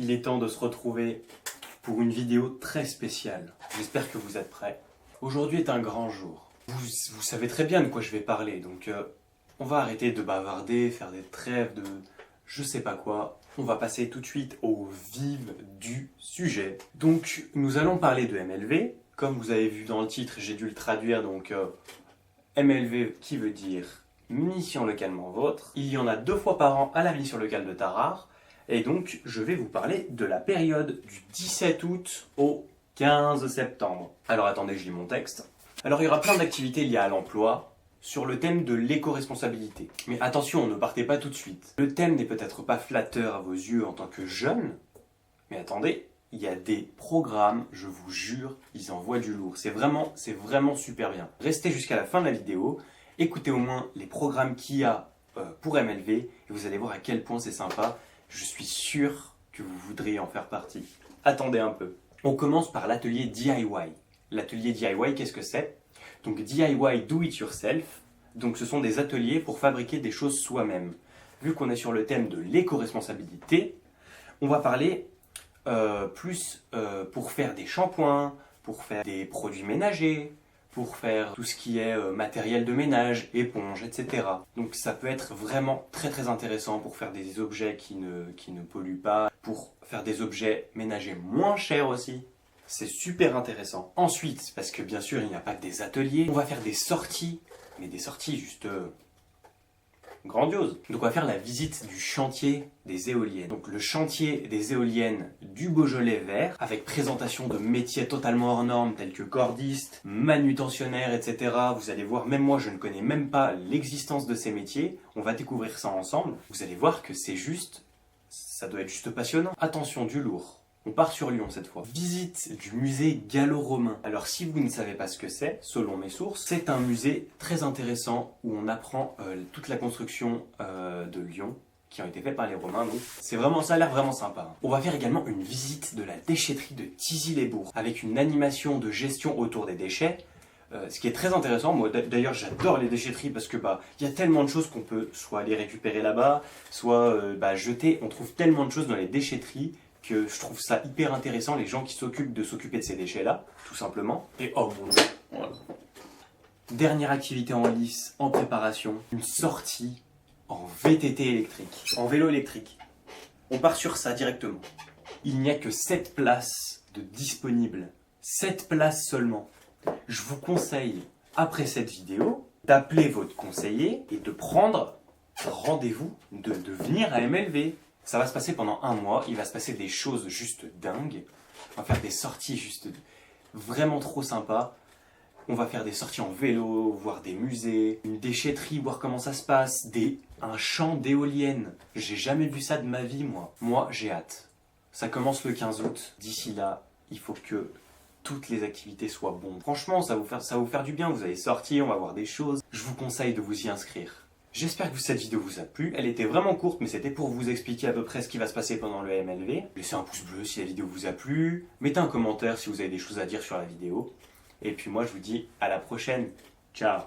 il est temps de se retrouver pour une vidéo très spéciale. J'espère que vous êtes prêts. Aujourd'hui est un grand jour. Vous savez très bien de quoi je vais parler, donc on va arrêter de bavarder, faire des trêves de je sais pas quoi. On va passer tout de suite au vif du sujet. Donc nous allons parler de MLV. Comme vous avez vu dans le titre, j'ai dû le traduire, donc MLV qui veut dire munitions localement vôtres. Il y en a 2 fois par an à la munition locale de Tarare. Et donc, je vais vous parler de la période du 17 août au 15 septembre. Alors attendez, je lis mon texte. Alors il y aura plein d'activités liées à l'emploi sur le thème de l'éco-responsabilité. Mais attention, ne partez pas tout de suite. Le thème n'est peut-être pas flatteur à vos yeux en tant que jeune, mais attendez, il y a des programmes, je vous jure, ils envoient du lourd. C'est vraiment super bien. Restez jusqu'à la fin de la vidéo, écoutez au moins les programmes qu'il y a pour MLV et vous allez voir à quel point c'est sympa. Je suis sûr que vous voudriez en faire partie. Attendez un peu. On commence par l'atelier DIY. L'atelier DIY, qu'est-ce que c'est? Donc DIY, do it yourself. Donc ce sont des ateliers pour fabriquer des choses soi-même. Vu qu'on est sur le thème de l'éco-responsabilité, on va parler plus pour faire des shampoings, pour faire des produits ménagers, pour faire tout ce qui est matériel de ménage, éponges, etc. Donc ça peut être vraiment très intéressant pour faire des objets qui ne polluent pas, pour faire des objets ménagers moins chers aussi. C'est super intéressant. Ensuite, parce que bien sûr il n'y a pas que des ateliers, on va faire des sorties, mais des sorties juste grandiose. Donc on va faire la visite du chantier des éoliennes. Donc le chantier des éoliennes du Beaujolais vert, avec présentation de métiers totalement hors normes tels que cordistes, manutentionnaires, etc. Vous allez voir, même moi je ne connais même pas l'existence de ces métiers. On va découvrir ça ensemble. Vous allez voir que ça doit être juste passionnant. Attention, du lourd. On part sur Lyon cette fois. Visite du musée gallo-romain. Alors si vous ne savez pas ce que c'est, selon mes sources, c'est un musée très intéressant où on apprend toute la construction de Lyon qui ont été faits par les Romains. Donc c'est vraiment, ça a l'air vraiment sympa. On va faire également une visite de la déchetterie de Thizy-les-Bourgs avec une animation de gestion autour des déchets. Ce qui est très intéressant, moi d'ailleurs j'adore les déchetteries parce que il y a tellement de choses qu'on peut soit aller récupérer là-bas, soit jeter. On trouve tellement de choses dans les déchetteries que je trouve ça hyper intéressant, les gens qui s'occupent de ces déchets-là, tout simplement. Et oh mon Dieu, voilà. Dernière activité en lice, en préparation, une sortie en VTT électrique, en vélo électrique. On part sur ça directement. Il n'y a que 7 places de disponibles, 7 places seulement. Je vous conseille, après cette vidéo, d'appeler votre conseiller et de prendre rendez-vous, de venir à MLV. Ça va se passer pendant 1 mois, il va se passer des choses juste dingues. On va faire des sorties juste vraiment trop sympas. On va faire des sorties en vélo, voir des musées, une déchetterie, voir comment ça se passe, un champ d'éoliennes. J'ai jamais vu ça de ma vie, moi. Moi, j'ai hâte. Ça commence le 15 août. D'ici là, il faut que toutes les activités soient bonnes. Franchement, ça va vous faire du bien. Vous allez sortir, on va voir des choses. Je vous conseille de vous y inscrire. J'espère que cette vidéo vous a plu. Elle était vraiment courte, mais c'était pour vous expliquer à peu près ce qui va se passer pendant le MLV. Laissez un pouce bleu si la vidéo vous a plu. Mettez un commentaire si vous avez des choses à dire sur la vidéo. Et puis moi, je vous dis à la prochaine. Ciao!